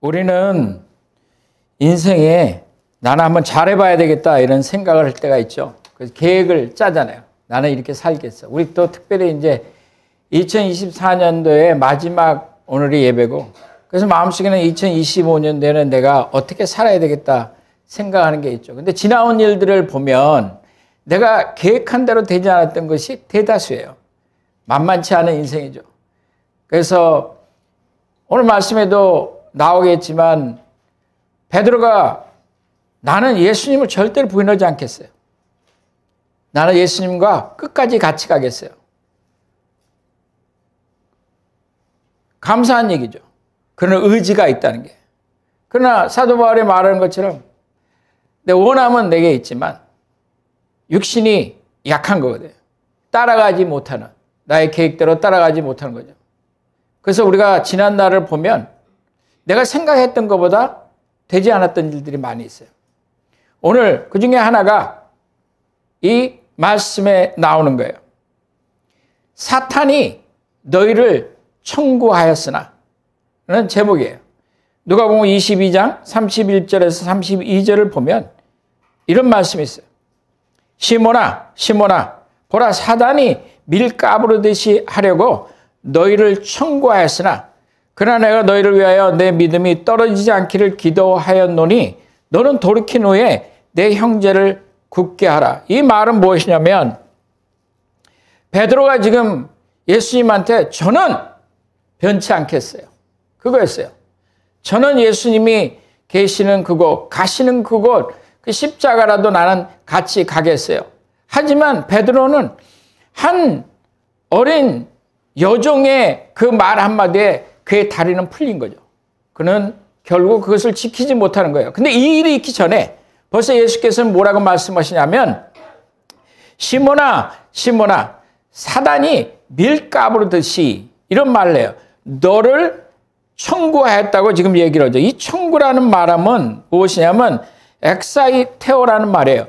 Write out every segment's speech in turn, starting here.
우리는 인생에 나는 한번 잘해봐야 되겠다 이런 생각을 할 때가 있죠. 그래서 계획을 짜잖아요. 나는 이렇게 살겠어. 우리 또 특별히 이제 2024년도에 마지막 오늘이 예배고, 그래서 마음속에는 2025년도에는 내가 어떻게 살아야 되겠다 생각하는 게 있죠. 근데 지나온 일들을 보면 내가 계획한 대로 되지 않았던 것이 대다수예요. 만만치 않은 인생이죠. 그래서 오늘 말씀에도 나오겠지만 베드로가 나는 예수님을 절대로 부인하지 않겠어요. 나는 예수님과 끝까지 같이 가겠어요. 감사한 얘기죠. 그런 의지가 있다는 게. 그러나 사도 바울이 말하는 것처럼 내 원함은 내게 있지만 육신이 약한 거거든요. 따라가지 못하는, 나의 계획대로 따라가지 못하는 거죠. 그래서 우리가 지난 날을 보면 내가 생각했던 것보다 되지 않았던 일들이 많이 있어요. 오늘 그 중에 하나가 이 말씀에 나오는 거예요. 사탄이 너희를 청구하였으나 라는 제목이에요. 누가복음 22장 31절에서 32절을 보면 이런 말씀이 있어요. 시몬아 시몬아 보라 사단이 밀 까부르듯이 하려고 너희를 청구하였으나 그러나 내가 너희를 위하여 내 믿음이 떨어지지 않기를 기도하였노니 너는 돌이킨 후에 내 형제를 굳게 하라. 이 말은 무엇이냐면 베드로가 지금 예수님한테 저는 변치 않겠어요. 그거였어요. 저는 예수님이 계시는 그곳, 가시는 그곳, 그 십자가라도 나는 같이 가겠어요. 하지만 베드로는 한 어린 여종의 그 말 한마디에 그의 다리는 풀린 거죠. 그는 결국 그것을 지키지 못하는 거예요. 근데 이 일이 있기 전에 벌써 예수께서는 뭐라고 말씀하시냐면 시몬아 시몬아 사단이 밀 까부르듯이 이런 말을 해요. 너를 청구하였다고 지금 얘기를 하죠. 이 청구라는 말은 무엇이냐면 엑사이테오라는 말이에요.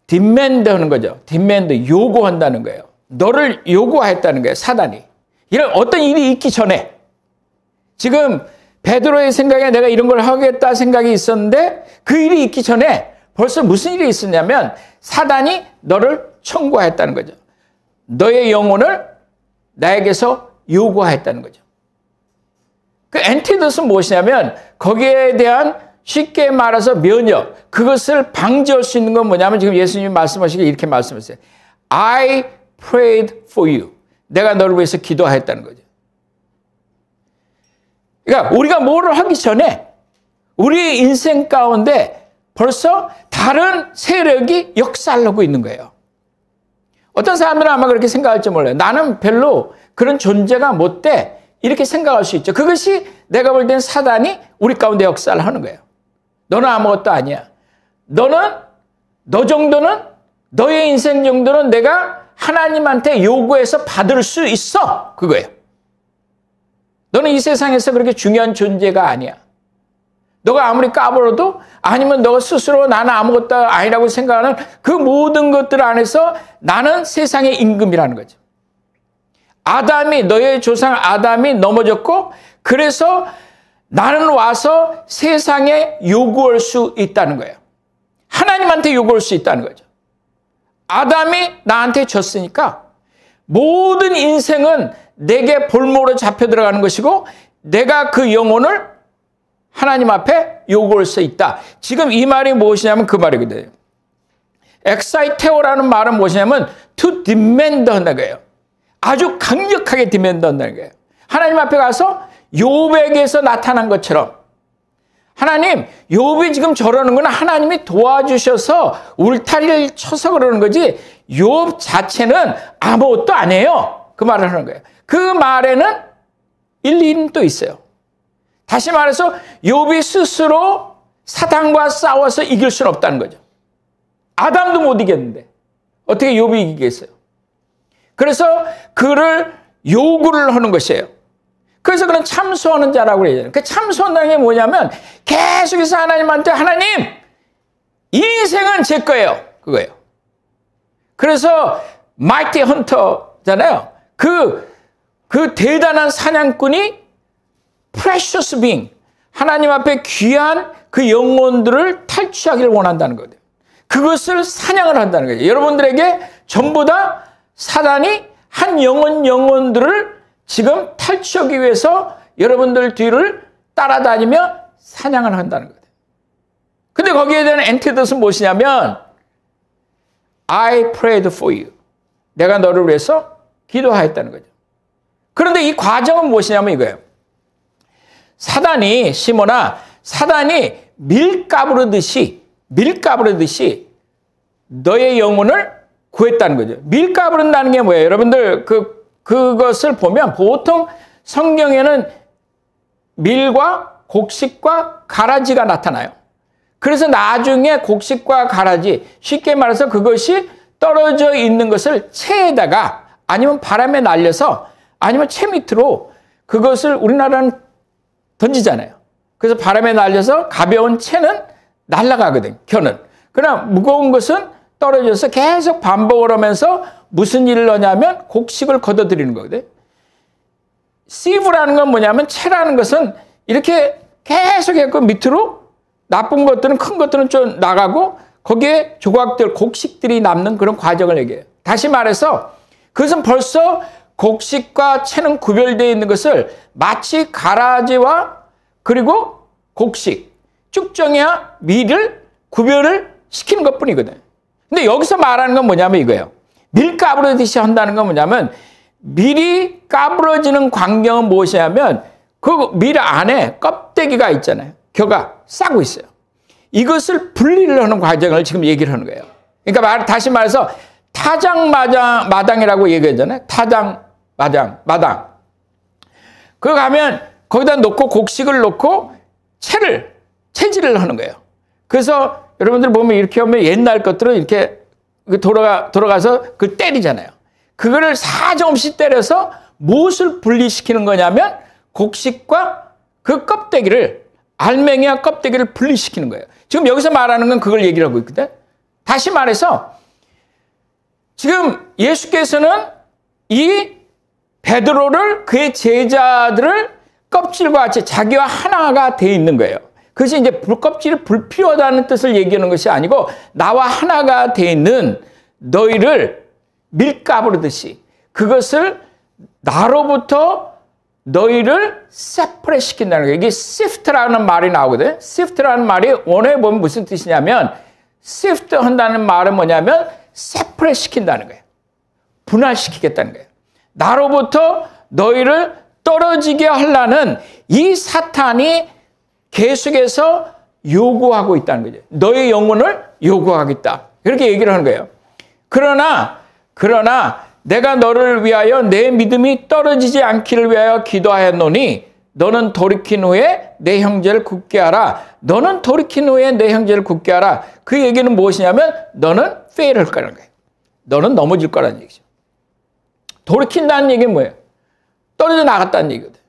디맨드 하는 거죠. 디맨드, 요구한다는 거예요. 너를 요구하였다는 거예요. 사단이. 이런 어떤 일이 있기 전에 지금 베드로의 생각에 내가 이런 걸 하겠다 생각이 있었는데 그 일이 있기 전에 벌써 무슨 일이 있었냐면 사단이 너를 청구하였다는 거죠. 너의 영혼을 나에게서 요구하였다는 거죠. 그 엔티도스는 무엇이냐면 거기에 대한 쉽게 말해서 면역, 그것을 방지할 수 있는 건 뭐냐면 지금 예수님이 말씀하시기에 이렇게 말씀하세요. I prayed for you. 내가 너를 위해서 기도하였다는 거죠. 그러니까 우리가 뭐를 하기 전에 우리 인생 가운데 벌써 다른 세력이 역사하고 있는 거예요. 어떤 사람들은 아마 그렇게 생각할지 몰라요. 나는 별로 그런 존재가 못 돼. 이렇게 생각할 수 있죠. 그것이 내가 볼 땐 사단이 우리 가운데 역사를 하는 거예요. 너는 아무것도 아니야. 너 정도는, 너의 인생 정도는 내가 하나님한테 요구해서 받을 수 있어. 그거예요. 너는 이 세상에서 그렇게 중요한 존재가 아니야. 너가 아무리 까불어도 아니면 너가 스스로 나는 아무것도 아니라고 생각하는 그 모든 것들 안에서 나는 세상의 임금이라는 거죠. 너의 조상 아담이 넘어졌고 그래서 나는 와서 세상에 요구할 수 있다는 거예요. 하나님한테 요구할 수 있다는 거죠. 아담이 나한테 졌으니까 모든 인생은 내게 볼모로 잡혀 들어가는 것이고 내가 그 영혼을 하나님 앞에 요구할 수 있다. 지금 이 말이 무엇이냐면 그 말이거든요. 엑사이테오라는 말은 무엇이냐면 to demand 한다는 거예요. 아주 강력하게 디맨드 한다는 거예요. 하나님 앞에 가서 욥에게서 나타난 것처럼 하나님, 욥이 지금 저러는 건 하나님이 도와주셔서 울타리를 쳐서 그러는 거지 욥 자체는 아무것도 안 해요. 그 말을 하는 거예요. 그 말에는 일리는 또 있어요. 다시 말해서 욥이 스스로 사단과 싸워서 이길 수는 없다는 거죠. 아담도 못 이겼는데 어떻게 욥이 이기겠어요? 그래서 그를 요구를 하는 것이에요. 그래서 그는 참소하는 자라고 그래요. 그 참소한다는 게 뭐냐면 계속해서 하나님한테 하나님, 이 인생은 제 거예요. 그거예요. 그래서 마이티 헌터잖아요. 그 대단한 사냥꾼이 precious being, 하나님 앞에 귀한 그 영혼들을 탈취하기를 원한다는 거예요. 그것을 사냥을 한다는 거예요. 여러분들에게 전부 다 사단이 한 영혼들을 지금 탈취하기 위해서 여러분들 뒤를 따라다니며 사냥을 한다는 거예요. 근데 거기에 대한 엔티도스는 무엇이냐면 I prayed for you. 내가 너를 위해서 기도하였다는 거죠. 그런데 이 과정은 무엇이냐면 이거예요. 사단이 시몬아 사단이 밀 까부르듯이 너의 영혼을 구했다는 거죠. 밀 까부른다는 게 뭐예요? 여러분들 그것을 보면 보통 성경에는 밀과 곡식과 가라지가 나타나요. 그래서 나중에 곡식과 가라지, 쉽게 말해서 그것이 떨어져 있는 것을 채에다가 아니면 바람에 날려서 아니면 채 밑으로 그것을 우리나라는 던지잖아요. 그래서 바람에 날려서 가벼운 채는 날아가거든, 겨는. 그러나 무거운 것은 떨어져서 계속 반복을 하면서 무슨 일을 하냐면 곡식을 걷어들이는 거거든. 씨브라는 건 뭐냐면 채라는 것은 이렇게 계속 해서 밑으로 나쁜 것들은 큰 것들은 좀 나가고 거기에 조각들, 곡식들이 남는 그런 과정을 얘기해요. 다시 말해서 그것은 벌써 곡식과 채는 구별되어 있는 것을 마치 가라지와 그리고 곡식, 쭉정이와 밀을 구별을 시키는 것뿐이거든. 근데 여기서 말하는 건 뭐냐면 이거예요. 밀 까부러지듯이 한다는 건 뭐냐면 밀이 까부러지는 광경은 무엇이냐면 그 밀 안에 껍데기가 있잖아요. 겨가 싸고 있어요. 이것을 분리를 하는 과정을 지금 얘기를 하는 거예요. 그러니까 다시 말해서 타장마당이라고 얘기하잖아요. 마당. 그거 가면 거기다 놓고 곡식을 놓고 채질을 하는 거예요. 그래서 여러분들 보면 이렇게 하면 옛날 것들은 이렇게 돌아가서 그걸 때리잖아요. 그거를 사정없이 때려서 무엇을 분리시키는 거냐면 곡식과 그 껍데기를, 알맹이와 껍데기를 분리시키는 거예요. 지금 여기서 말하는 건 그걸 얘기를 하고 있거든. 다시 말해서 지금 예수께서는 이 베드로를 그의 제자들을 껍질과 같이 자기와 하나가 돼 있는 거예요. 그것이 이제 껍질이 불필요하다는 뜻을 얘기하는 것이 아니고 나와 하나가 돼 있는 너희를 밀 까부르듯이 그것을 나로부터 너희를 세퍼레 시킨다는 거예요. 이게 시프트라는 말이 나오거든. 시프트라는 말이 원어에 보면 무슨 뜻이냐면 시프트 한다는 말은 뭐냐면 세퍼레 시킨다는 거예요. 분할시키겠다는 거예요. 나로부터 너희를 떨어지게 하려는 이 사탄이 계속해서 요구하고 있다는 거죠. 너의 영혼을 요구하겠다. 그렇게 얘기를 하는 거예요. 그러나 내가 너를 위하여 내 믿음이 떨어지지 않기를 위하여 기도하였노니 너는 돌이킨 후에 내 형제를 굳게 하라. 너는 돌이킨 후에 내 형제를 굳게 하라. 그 얘기는 무엇이냐면 너는 페일할 거라는 거예요. 너는 넘어질 거라는 얘기죠. 돌이킨다는 얘기는 뭐예요? 떨어져 나갔다는 얘기거든.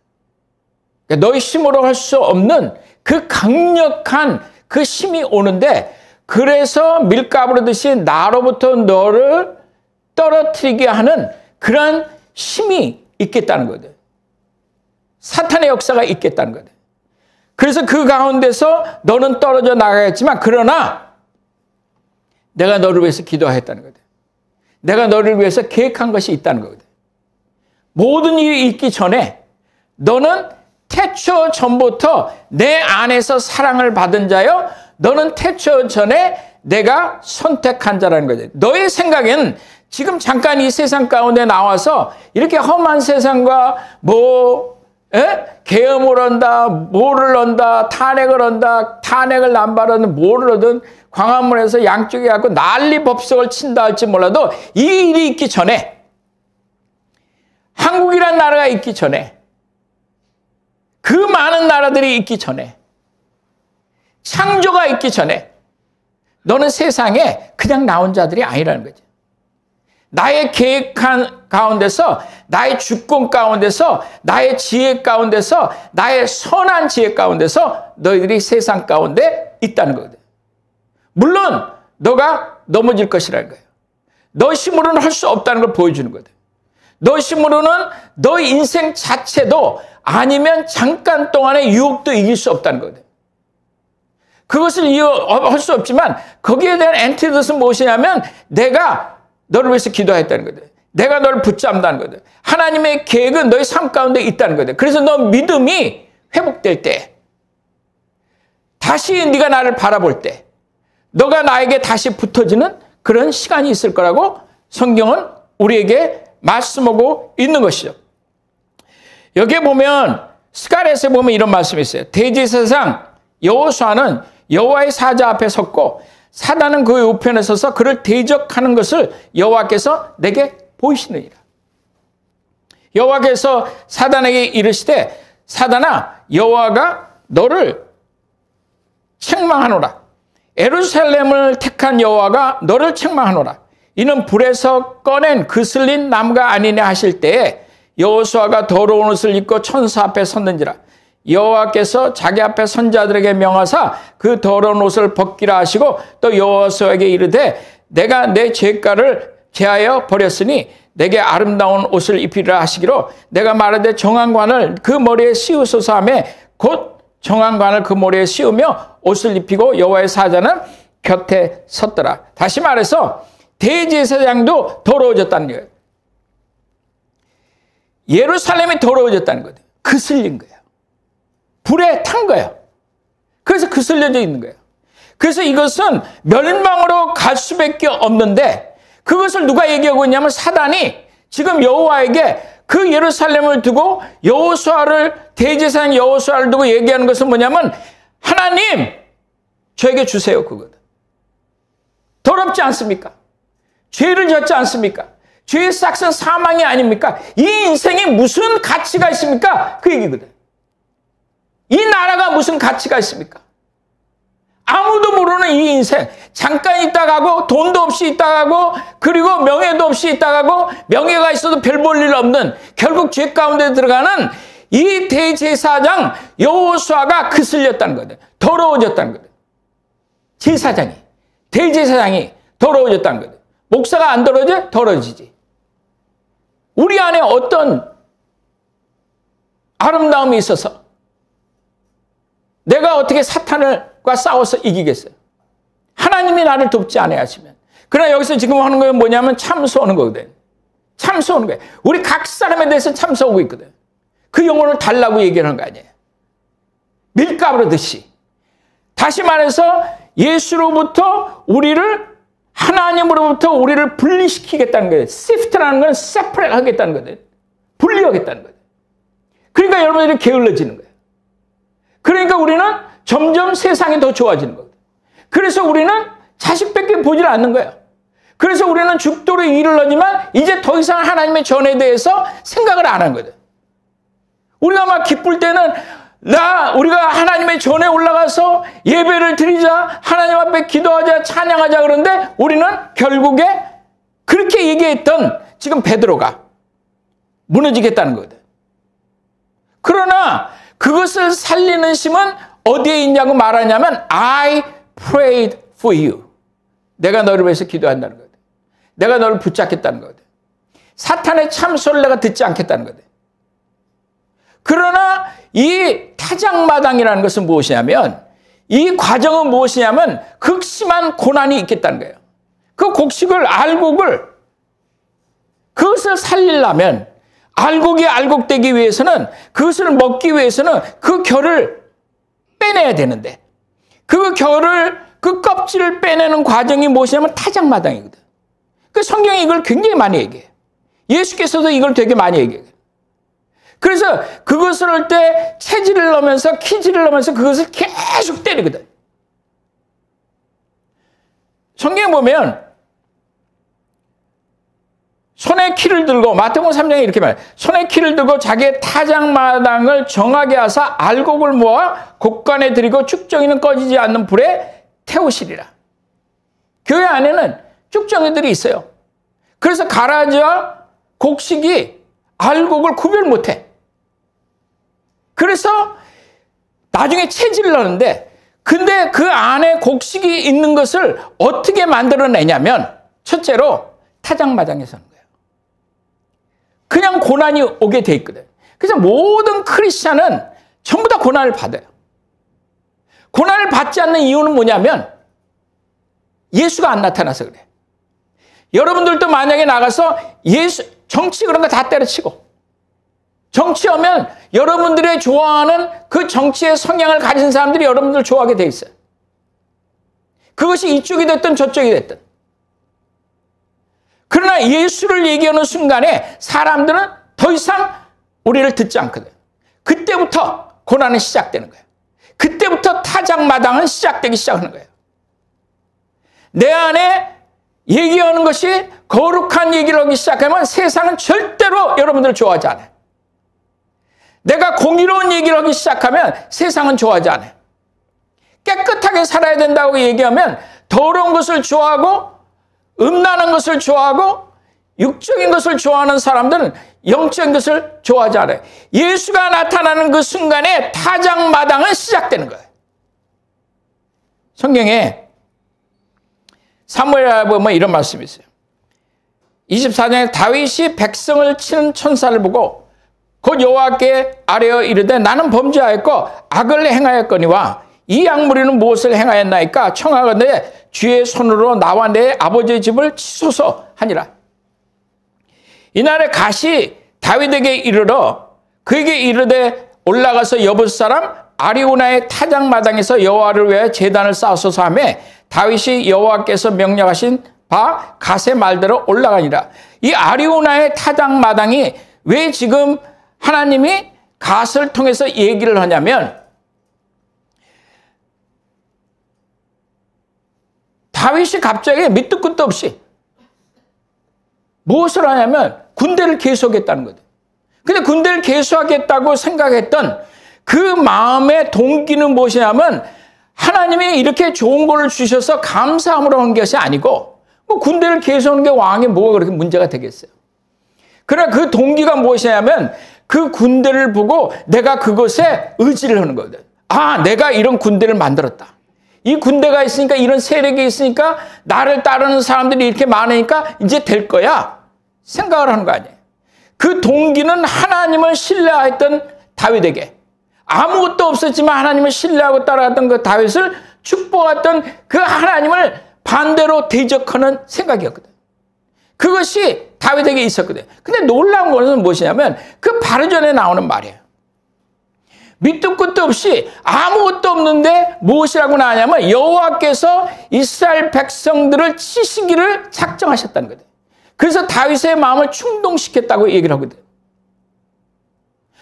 그러니까 너의 힘으로 할 수 없는 그 강력한 그 힘이 오는데 그래서 밀가부르듯이 나로부터 너를 떨어뜨리게 하는 그런 힘이 있겠다는 거거든. 사탄의 역사가 있겠다는 거거든. 그래서 그 가운데서 너는 떨어져 나가겠지만 그러나 내가 너를 위해서 기도하였다는 거거든. 내가 너를 위해서 계획한 것이 있다는 거거든. 모든 일이 있기 전에 너는 태초 전부터 내 안에서 사랑을 받은 자여 너는 태초 전에 내가 선택한 자라는 거지. 너의 생각엔 지금 잠깐 이 세상 가운데 나와서 이렇게 험한 세상과 계엄을 한다, 뭐를 한다, 탄핵을 한다, 탄핵을 남발하는 뭐를 하든 광화문에서 양쪽에 갖고 난리 법석을 친다 할지 몰라도 이 일이 있기 전에 한국이란 나라가 있기 전에 그 많은 나라들이 있기 전에 창조가 있기 전에 너는 세상에 그냥 나온 자들이 아니라는 거지. 나의 계획한 가운데서 나의 주권 가운데서 나의 지혜 가운데서 나의 선한 지혜 가운데서 너희들이 세상 가운데 있다는 거거든. 물론 너가 넘어질 것이라는 거예요. 너 힘으로는 할 수 없다는 걸 보여주는 거거든. 너 힘으로는 너 인생 자체도 아니면 잠깐 동안의 유혹도 이길 수 없다는 거거든. 그것을 할 수 없지만 거기에 대한 엔티도스는 무엇이냐면 내가 너를 위해서 기도했다는 거거든. 내가 너를 붙잡는다는 거거든. 하나님의 계획은 너의 삶 가운데 있다는 거거든. 그래서 너 믿음이 회복될 때, 다시 네가 나를 바라볼 때, 너가 나에게 다시 붙어지는 그런 시간이 있을 거라고 성경은 우리에게 말씀하고 있는 것이죠. 여기에 보면 스가랴서에 보면 이런 말씀이 있어요. 대제사장 여호수아는 여호와의 사자 앞에 섰고 사단은 그의 우편에 서서 그를 대적하는 것을 여호와께서 내게 보이시느니라. 여호와께서 사단에게 이르시되 사단아 여호와가 너를 책망하노라. 예루살렘을 택한 여호와가 너를 책망하노라. 이는 불에서 꺼낸 그슬린 나무가 아니냐 하실 때에 여호수아가 더러운 옷을 입고 천사 앞에 섰는지라. 여호와께서 자기 앞에 선자들에게 명하사 그 더러운 옷을 벗기라 하시고 또 여호수아에게 이르되 내가 내 죄가를 제하여 버렸으니 내게 아름다운 옷을 입히라 하시기로 내가 말하되 정한관을 그 머리에 씌우소서 하며 곧 정한관을 그 머리에 씌우며 옷을 입히고 여호와의 사자는 곁에 섰더라. 다시 말해서 대제사장도 더러워졌다는 거예요. 예루살렘이 더러워졌다는 거예요. 그슬린 거예요. 불에 탄 거예요. 그래서 그슬려져 있는 거예요. 그래서 이것은 멸망으로 갈 수밖에 없는데 그것을 누가 얘기하고 있냐면 사단이 지금 여호와에게 그 예루살렘을 두고 여호수아를 대제사장 여호수아를 두고 얘기하는 것은 뭐냐면 하나님 저에게 주세요 그거다. 더럽지 않습니까? 죄를 졌지 않습니까? 죄의 싹은 사망이 아닙니까? 이 인생에 무슨 가치가 있습니까? 그 얘기거든. 이 나라가 무슨 가치가 있습니까? 아무도 모르는 이 인생, 잠깐 있다 가고 돈도 없이 있다 가고 그리고 명예도 없이 있다 가고 명예가 있어도 별 볼 일 없는 결국 죄 가운데 들어가는 이 대제사장 여호수아가 그슬렸다는 거거든. 더러워졌다는 거거든. 제사장이, 대제사장이 더러워졌다는 거거든. 목사가 안 더러워져? 더러워지지. 우리 안에 어떤 아름다움이 있어서 내가 어떻게 사탄과 싸워서 이기겠어요? 하나님이 나를 돕지 않아야지면. 그러나 여기서 지금 하는 건 뭐냐면 참소하는 거거든. 참소하는 거예요. 우리 각 사람에 대해서 참소하고 있거든. 그 영혼을 달라고 얘기하는 거 아니에요. 밀가루듯이. 다시 말해서 예수로부터 우리를 하나님으로부터 우리를 분리시키겠다는 거예요. 시프트라는 건 세퍼레이트 하겠다는 거예요. 분리하겠다는 거예요. 그러니까 여러분들이 게을러지는 거예요. 그러니까 우리는 점점 세상이 더 좋아지는 거예요. 그래서 우리는 자식밖에 보질 않는 거예요. 그래서 우리는 죽도록 이르러지만 이제 더 이상 하나님의 전에 대해서 생각을 안 하는 거예요. 우리가 막 기쁠 때는 우리가 하나님의 전에 올라가서 예배를 드리자, 하나님 앞에 기도하자, 찬양하자 그러는데 우리는 결국에 그렇게 얘기했던 지금 베드로가 무너지겠다는 거거든. 그러나 그것을 살리는 힘은 어디에 있냐고 말하냐면 I prayed for you. 내가 너를 위해서 기도한다는 거거든. 내가 너를 붙잡겠다는 거거든. 사탄의 참소를 내가 듣지 않겠다는 거거든. 그러나 이 타작마당이라는 것은 무엇이냐면 이 과정은 무엇이냐면 극심한 고난이 있겠다는 거예요. 그 곡식을 알곡을 그것을 살리려면 알곡이 알곡되기 위해서는 그것을 먹기 위해서는 그 결을 빼내야 되는데 그 결을 그 껍질을 빼내는 과정이 무엇이냐면 타작마당이거든. 그 성경이 이걸 굉장히 많이 얘기해요. 예수께서도 이걸 되게 많이 얘기해요. 그래서 그것을 할 때 체질을 넣으면서 키질을 넣으면서 그것을 계속 때리거든. 성경에 보면 손에 키를 들고 마태복음 3장에 이렇게 말해요. 손에 키를 들고 자기의 타작마당을 정하게 하사 알곡을 모아 곡간에 들이고 쭉정이는 꺼지지 않는 불에 태우시리라. 교회 안에는 쭉정이들이 있어요. 그래서 가라지와 곡식이 알곡을 구별 못해. 그래서 나중에 체질을 넣는데 근데 그 안에 곡식이 있는 것을 어떻게 만들어내냐면 첫째로 타작마당에서 하는 거예요. 그냥 고난이 오게 돼 있거든. 그래서 모든 크리스찬은 전부 다 고난을 받아요. 고난을 받지 않는 이유는 뭐냐면 예수가 안 나타나서 그래. 여러분들도 만약에 나가서 정치 그런 거 다 때려치고 정치하면 여러분들의 좋아하는 그 정치의 성향을 가진 사람들이 여러분들 좋아하게 돼 있어요. 그것이 이쪽이 됐든 저쪽이 됐든. 그러나 예수를 얘기하는 순간에 사람들은 더 이상 우리를 듣지 않거든. 그때부터 고난은 시작되는 거예요. 그때부터 타작마당은 시작되기 시작하는 거예요. 내 안에 얘기하는 것이 거룩한 얘기를 하기 시작하면 세상은 절대로 여러분들을 좋아하지 않아요. 내가 공의로운 얘기를 하기 시작하면 세상은 좋아하지 않아요. 깨끗하게 살아야 된다고 얘기하면 더러운 것을 좋아하고 음란한 것을 좋아하고 육적인 것을 좋아하는 사람들은 영적인 것을 좋아하지 않아요. 예수가 나타나는 그 순간에 타작마당은 시작되는 거예요. 성경에 사무엘에 보면 이런 말씀이 있어요. 24장에 다윗이 백성을 치는 천사를 보고 곧 여호와께 아뢰어 이르되 나는 범죄하였고 악을 행하였거니와 이 악무리는 무엇을 행하였나이까 청하건대 주의 손으로 나와 내 아버지의 집을 치소서 하니라. 이날에 갓이 다윗에게 이르러 그에게 이르되 올라가서 여부 사람 아리우나의 타작마당에서 여호와를 위하여 제단을 쌓으소서 하며 다윗이 여호와께서 명령하신 바 갓의 말대로 올라가니라. 이 아리우나의 타작마당이 왜 지금 하나님이 갓을 통해서 얘기를 하냐면 다윗이 갑자기 밑도 끝도 없이 무엇을 하냐면 군대를 개수하겠다는 거죠. 근데 군대를 개수하겠다고 생각했던 그 마음의 동기는 무엇이냐면 하나님이 이렇게 좋은 걸 주셔서 감사함으로 한 것이 아니고 뭐 군대를 개수하는 게 왕이 뭐가 그렇게 문제가 되겠어요. 그러나 그 동기가 무엇이냐면 그 군대를 보고 내가 그것에 의지를 하는 거거든. 아, 내가 이런 군대를 만들었다. 이 군대가 있으니까 이런 세력이 있으니까 나를 따르는 사람들이 이렇게 많으니까 이제 될 거야. 생각을 하는 거 아니에요. 그 동기는 하나님을 신뢰했던 다윗에게 아무것도 없었지만 하나님을 신뢰하고 따라갔던 그 다윗을 축복했던 그 하나님을 반대로 대적하는 생각이었거든. 그것이 다윗에게 있었거든. 근데 놀라운 것은 무엇이냐면 그 바로 전에 나오는 말이에요. 밑도 끝도 없이 아무것도 없는데 무엇이라고 나왔냐면 여호와께서 이스라엘 백성들을 치시기를 작정하셨다는 거예요. 그래서 다윗의 마음을 충동시켰다고 얘기를 하거든.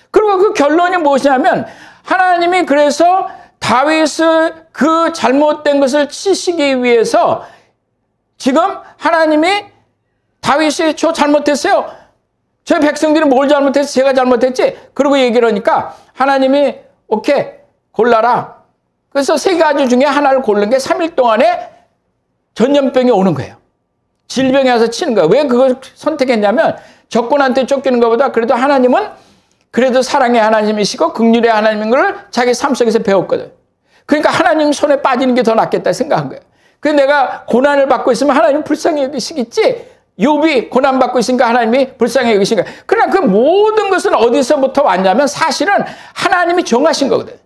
그리고 그 결론이 무엇이냐면 하나님이 그래서 다윗을 그 잘못된 것을 치시기 위해서 지금 하나님이 다윗이 저 잘못했어요. 저 백성들이 뭘 잘못했어? 제가 잘못했지? 그러고 얘기를 하니까 하나님이 오케이 골라라. 그래서 세 가지 중에 하나를 고른 게 3일 동안에 전염병이 오는 거예요. 질병이 와서 치는 거예요. 왜 그걸 선택했냐면 적군한테 쫓기는 것보다 그래도 하나님은 그래도 사랑의 하나님이시고 긍휼의 하나님인 걸 자기 삶 속에서 배웠거든. 그러니까 하나님 손에 빠지는 게 더 낫겠다 생각한 거예요. 그래서 내가 고난을 받고 있으면 하나님 불쌍히 여기시겠지. 욥이 고난받고 있으니까 하나님이 불쌍히 여기시니까. 그러나 그 모든 것은 어디서부터 왔냐면 사실은 하나님이 정하신 거거든.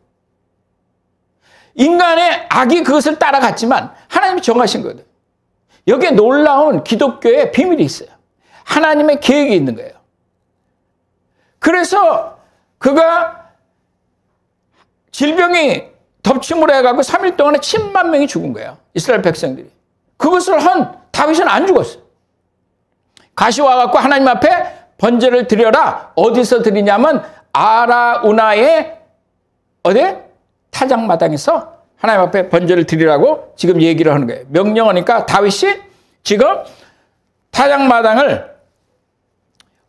인간의 악이 그것을 따라갔지만 하나님이 정하신 거거든. 여기에 놀라운 기독교의 비밀이 있어요. 하나님의 계획이 있는 거예요. 그래서 그가 질병이 덮침으로 해가지고 3일 동안에 10만 명이 죽은 거예요. 이스라엘 백성들이. 그것을 한 다윗은 안 죽었어요. 갓이 와갖고 하나님 앞에 번제를 드려라. 어디서 드리냐면 아라우나의 어디? 타작마당에서 하나님 앞에 번제를 드리라고 지금 얘기를 하는 거예요. 명령하니까 다윗이 지금 타작마당을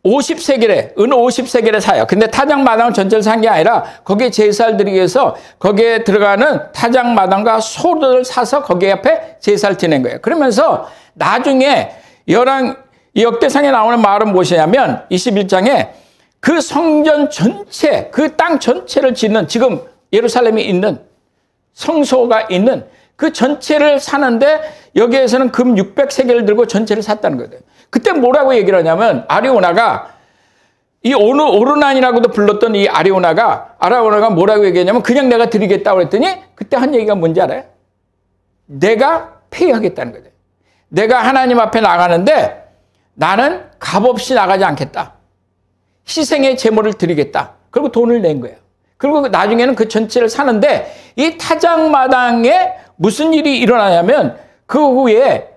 50세겔에, 은 50세겔에 사요. 근데 타작마당을 전체를 산 게 아니라 거기에 제사를 드리기 위해서 거기에 들어가는 타작마당과 소를 사서 거기 앞에 제사를 지낸 거예요. 그러면서 나중에 이 역대상에 나오는 말은 무엇이냐면 21장에 그 성전 전체, 그 땅 전체를 짓는 지금 예루살렘에 있는 성소가 있는 그 전체를 사는데 여기에서는 금 600세겔을 들고 전체를 샀다는 거예요. 그때 뭐라고 얘기를 하냐면 아리오나가 이 오르난이라고도 불렀던 이 아라우나가 뭐라고 얘기했냐면 그냥 내가 드리겠다고 그랬더니 그때 한 얘기가 뭔지 알아요? 내가 폐위하겠다는 거죠. 내가 하나님 앞에 나가는데 나는 값없이 나가지 않겠다. 희생의 제물을 드리겠다. 그리고 돈을 낸 거예요. 그리고 나중에는 그 전체를 사는데 이 타작마당에 무슨 일이 일어나냐면 그 후에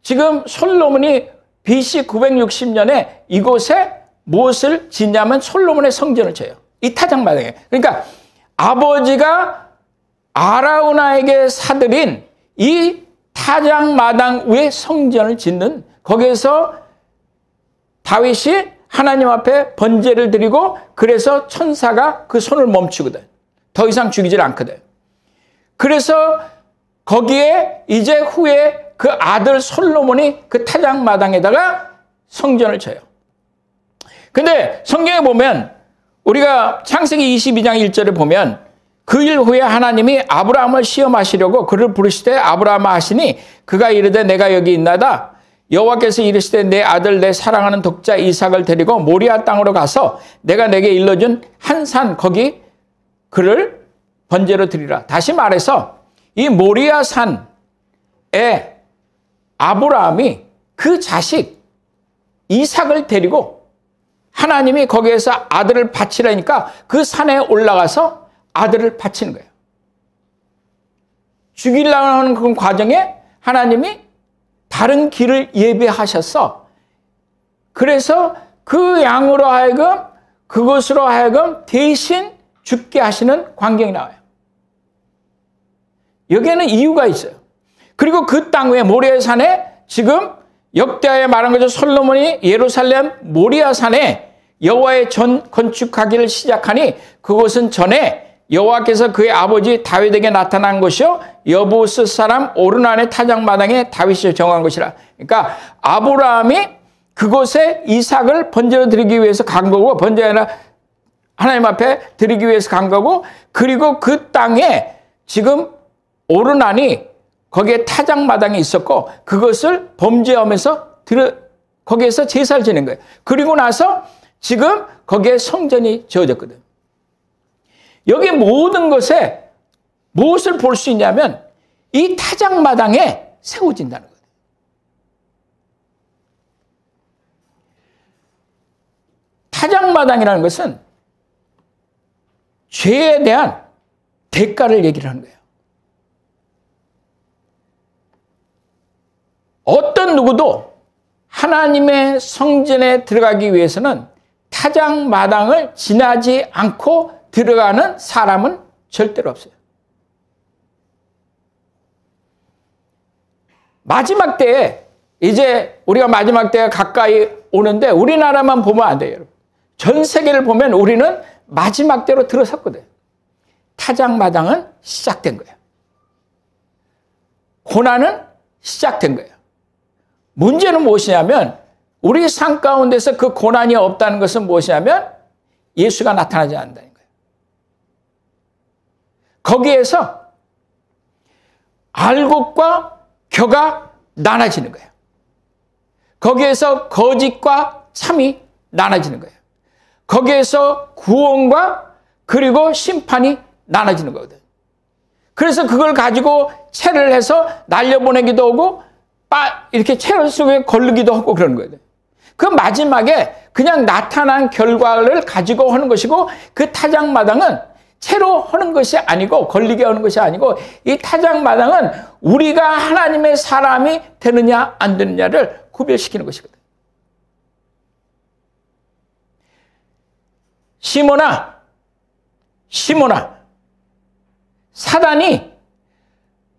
지금 솔로몬이 BC 960년에 이곳에 무엇을 짓냐면 솔로몬의 성전을 쳐요. 이 타작마당에. 그러니까 아버지가 아라우나에게 사들인 이 타작마당 위에 성전을 짓는, 거기에서 다윗이 하나님 앞에 번제를 드리고 그래서 천사가 그 손을 멈추거든. 더 이상 죽이질 않거든. 그래서 거기에 이제 후에 그 아들 솔로몬이 그 타작마당에다가 성전을 쳐요. 근데 성경에 보면 우리가 창세기 22장 1절에 보면 그 일 후에 하나님이 아브라함을 시험하시려고 그를 부르시되 아브라함아 하시니 그가 이르되 내가 여기 있나이다. 여호와께서 이르시되 내 아들 내 사랑하는 독자 이삭을 데리고 모리아 땅으로 가서 내가 내게 일러준 한 산 거기 그를 번제로 드리라. 다시 말해서 이 모리아 산에 아브라함이 그 자식 이삭을 데리고 하나님이 거기에서 아들을 바치라니까 그 산에 올라가서 아들을 바치는 거예요. 죽이려고 하는 그 과정에 하나님이 다른 길을 예비하셨어. 그래서 그 양으로 하여금 그것으로 하여금 대신 죽게 하시는 광경이 나와요. 여기에는 이유가 있어요. 그리고 그 땅 위에 모리아 산에 지금 역대하에 말한 거죠. 솔로몬이 예루살렘 모리아 산에 여호와의 전 건축하기를 시작하니 그곳은 전에 여호와께서 그의 아버지 다윗에게 나타난 것이요 여부스 사람 오르난의 타작마당에 다윗이 정한 것이라. 그러니까 아브라함이 그곳에 이삭을 번제로 드리기 위해서 간 거고, 번제나 하나님 앞에 드리기 위해서 간 거고, 그리고 그 땅에 지금 오르난이 거기에 타작마당이 있었고 그것을 범죄하면서 거기에서 제사를 지낸 거예요. 그리고 나서 지금 거기에 성전이 지어졌거든. 여기 모든 것에 무엇을 볼 수 있냐면 이 타작마당에 세워진다는 거예요. 타작마당이라는 것은 죄에 대한 대가를 얘기를 하는 거예요. 어떤 누구도 하나님의 성전에 들어가기 위해서는 타작마당을 지나지 않고 들어가는 사람은 절대로 없어요. 마지막 때에 이제 우리가 마지막 때가 가까이 오는데 우리나라만 보면 안 돼요. 전 세계를 보면 우리는 마지막 때로 들어섰거든요. 타작마당은 시작된 거예요. 고난은 시작된 거예요. 문제는 무엇이냐면 우리 삶 가운데서 그 고난이 없다는 것은 무엇이냐면 예수가 나타나지 않는다는 거예요. 거기에서 알곡과 겨가 나눠지는 거예요. 거기에서 거짓과 참이 나눠지는 거예요. 거기에서 구원과 그리고 심판이 나눠지는 거거든. 그래서 그걸 가지고 채를 해서 날려보내기도 하고 이렇게 채 속에 걸르기도 하고 그러는 거예요. 그 마지막에 그냥 나타난 결과를 가지고 하는 것이고, 그 타작마당은 채로 하는 것이 아니고 걸리게 하는 것이 아니고, 이 타작마당은 우리가 하나님의 사람이 되느냐 안 되느냐를 구별시키는 것이거든. 시몬아, 사단이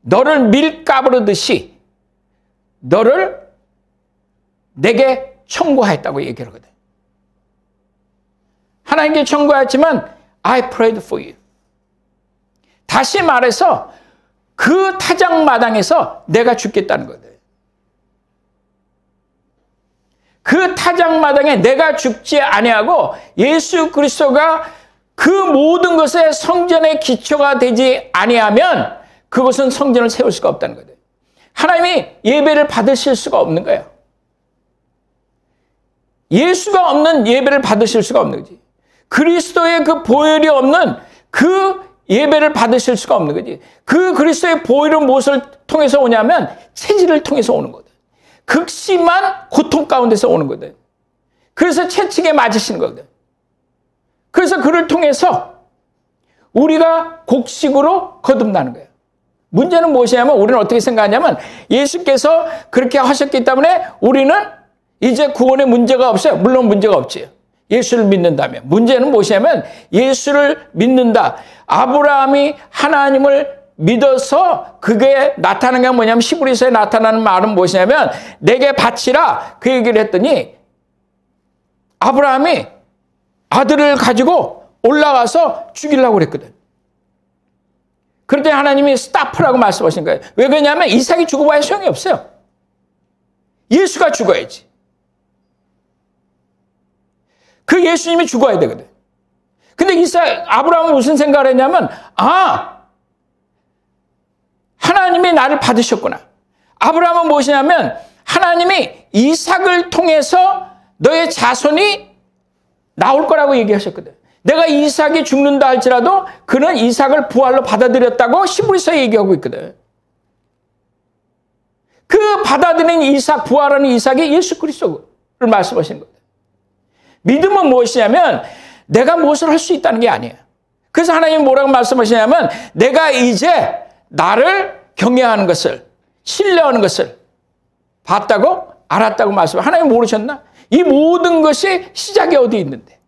너를 밀가부르듯이 너를 내게 청구하였다고 얘기를 하거든. 하나님께 청구하였지만 I prayed for you. 다시 말해서 그 타작마당에서 내가 죽겠다는 거거든. 그 타작마당에 내가 죽지 아니하고 예수 그리스도가 그 모든 것의 성전의 기초가 되지 아니하면 그것은 성전을 세울 수가 없다는 거예요. 하나님이 예배를 받으실 수가 없는 거예요. 예수가 없는 예배를 받으실 수가 없는 거지. 그리스도의 그 보혈이 없는 그 예배를 받으실 수가 없는 거지. 그 그리스도의 보혈은 무엇을 통해서 오냐면 체질을 통해서 오는 거거든. 극심한 고통 가운데서 오는 거거든. 그래서 채찍에 맞으시는 거거든. 그래서 그를 통해서 우리가 곡식으로 거듭나는 거예요. 문제는 무엇이냐면 우리는 어떻게 생각하냐면 예수께서 그렇게 하셨기 때문에 우리는 이제 구원에 문제가 없어요. 물론 문제가 없지요. 예수를 믿는다면. 문제는 무엇이냐면 예수를 믿는다. 아브라함이 하나님을 믿어서 그게 나타나는 게 뭐냐면 히브리서에 나타나는 말은 무엇이냐면 내게 바치라 그 얘기를 했더니 아브라함이 아들을 가지고 올라가서 죽이려고 그랬거든. 그런데 하나님이 스탑프라고 말씀하신 거예요. 왜 그러냐면 이삭이 죽어봐야 소용이 없어요. 예수가 죽어야지. 그 예수님이 죽어야 되거든. 근데 아브라함은 무슨 생각을 했냐면, 하나님이 나를 받으셨구나. 아브라함은 무엇이냐면, 하나님이 이삭을 통해서 너의 자손이 나올 거라고 얘기하셨거든. 내가 이삭이 죽는다 할지라도 그는 이삭을 부활로 받아들였다고 히브리서에 얘기하고 있거든. 그 받아들인 이삭, 부활하는 이삭이 예수 그리스도를 말씀하시는 거거든. 믿음은 무엇이냐면 내가 무엇을 할 수 있다는 게 아니에요. 그래서 하나님이 뭐라고 말씀하시냐면 내가 이제 나를 경외하는 것을, 신뢰하는 것을 봤다고 알았다고 말씀하시고 하나님 모르셨나? 이 모든 것이 시작이 어디 있는데?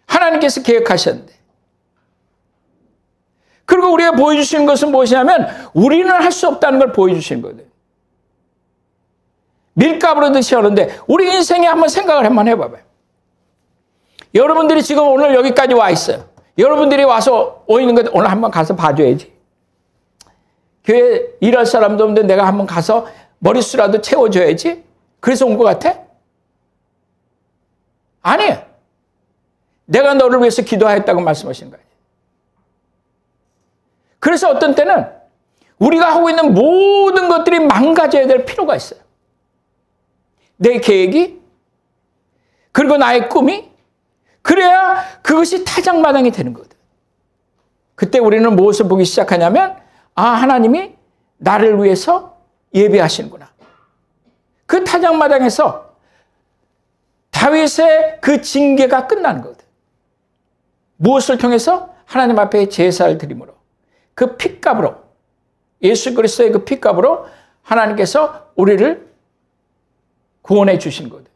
하나님께서 계획하셨는데. 그리고 우리가 보여주시는 것은 무엇이냐면 우리는 할 수 없다는 걸 보여주시는 거거든요. 밀가루로 듯이 하는데 우리 인생에 한번 생각을 한번 해봐봐요. 여러분들이 지금 오늘 여기까지 와 있어요. 여러분들이 와서 오는 것 오늘 한번 가서 봐줘야지. 교회 일할 사람도 없는데 내가 한번 가서 머릿수라도 채워줘야지. 그래서 온 것 같아? 아니에요. 내가 너를 위해서 기도하였다고 말씀하신 거예요. 그래서 어떤 때는 우리가 하고 있는 모든 것들이 망가져야 될 필요가 있어요. 내 계획이, 그리고 나의 꿈이, 그래야 그것이 타작마당이 되는 거거든. 그때 우리는 무엇을 보기 시작하냐면, 하나님이 나를 위해서 예배하시는구나. 그 타작마당에서 다윗의 그 징계가 끝나는 거거든. 무엇을 통해서? 하나님 앞에 제사를 드림으로. 그 핏값으로, 예수 그리스도의 그 핏값으로 하나님께서 우리를 구원해 주신 거거든.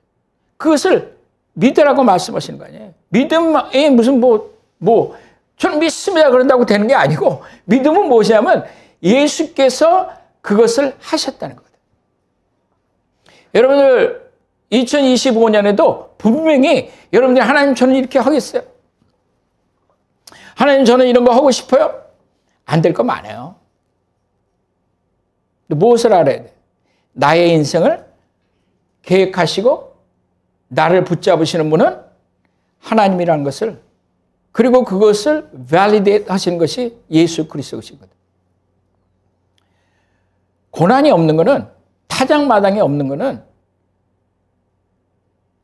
그것을 믿으라고 말씀하시는 거 아니에요. 믿음이 무슨 저는 믿습니다 그런다고 되는 게 아니고 믿음은 무엇이냐면 예수께서 그것을 하셨다는 거거든. 여러분들 2025년에도 분명히 여러분들이 하나님 저는 이렇게 하겠어요. 하나님 저는 이런 거 하고 싶어요. 안 될 거 많아요. 무엇을 알아야 돼? 나의 인생을 계획하시고 나를 붙잡으시는 분은 하나님이라는 것을, 그리고 그것을 validate 하시는 것이 예수 그리스도이거든. 고난이 없는 것은, 타작마당이 없는 것은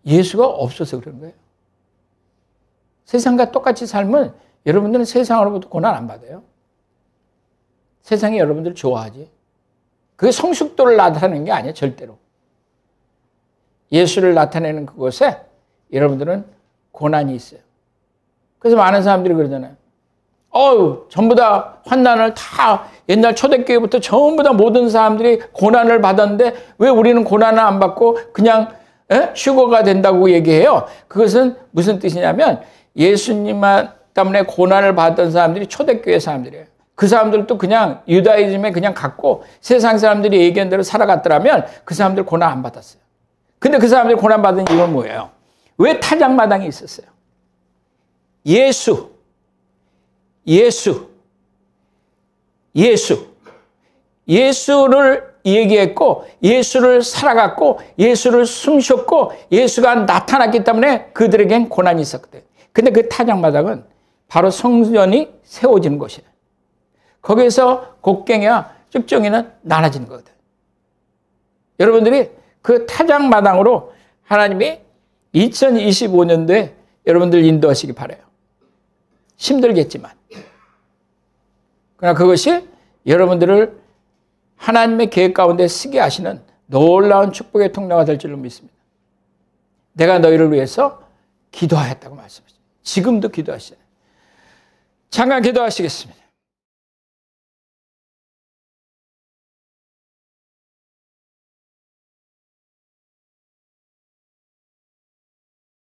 예수가 없어서 그런 거예요. 세상과 똑같이 살면 여러분들은 세상으로부터 고난 안 받아요. 세상이 여러분들 좋아하지. 그게 성숙도를 나타내는 게 아니에요. 절대로. 예수를 나타내는 그곳에 여러분들은 고난이 있어요. 그래서 많은 사람들이 그러잖아요. 전부 다 환난을 다 옛날 초대교회부터 전부 다 모든 사람들이 고난을 받았는데 왜 우리는 고난을 안 받고 그냥 휴거가 된다고 얘기해요. 그것은 무슨 뜻이냐면 예수님 때문에 고난을 받던 사람들이 초대교회 사람들이에요. 그 사람들도 그냥 유다이즘에 그냥 갔고 세상 사람들이 얘기한 대로 살아갔더라면 그 사람들 고난 안 받았어요. 근데 그 사람들이 고난 받은 이유는 뭐예요? 왜 타작마당이 있었어요? 예수를 얘기했고 예수를 살아갔고 예수를 숨쉬었고 예수가 나타났기 때문에 그들에겐 고난이 있었거든요. 근데 그 타작마당은 바로 성전이 세워지는 곳이에요. 거기에서 곡괭이와 쭉정이는 나눠지는 거거든. 여러분들이 그 타작마당으로 하나님이 2025년도에 여러분들 인도하시기 바라요. 힘들겠지만. 그러나 그것이 여러분들을 하나님의 계획 가운데 쓰게 하시는 놀라운 축복의 통로가 될 줄로 믿습니다. 내가 너희를 위해서 기도하였다고 말씀하십니다. 지금도 기도하시잖아요. 잠깐 기도하시겠습니다.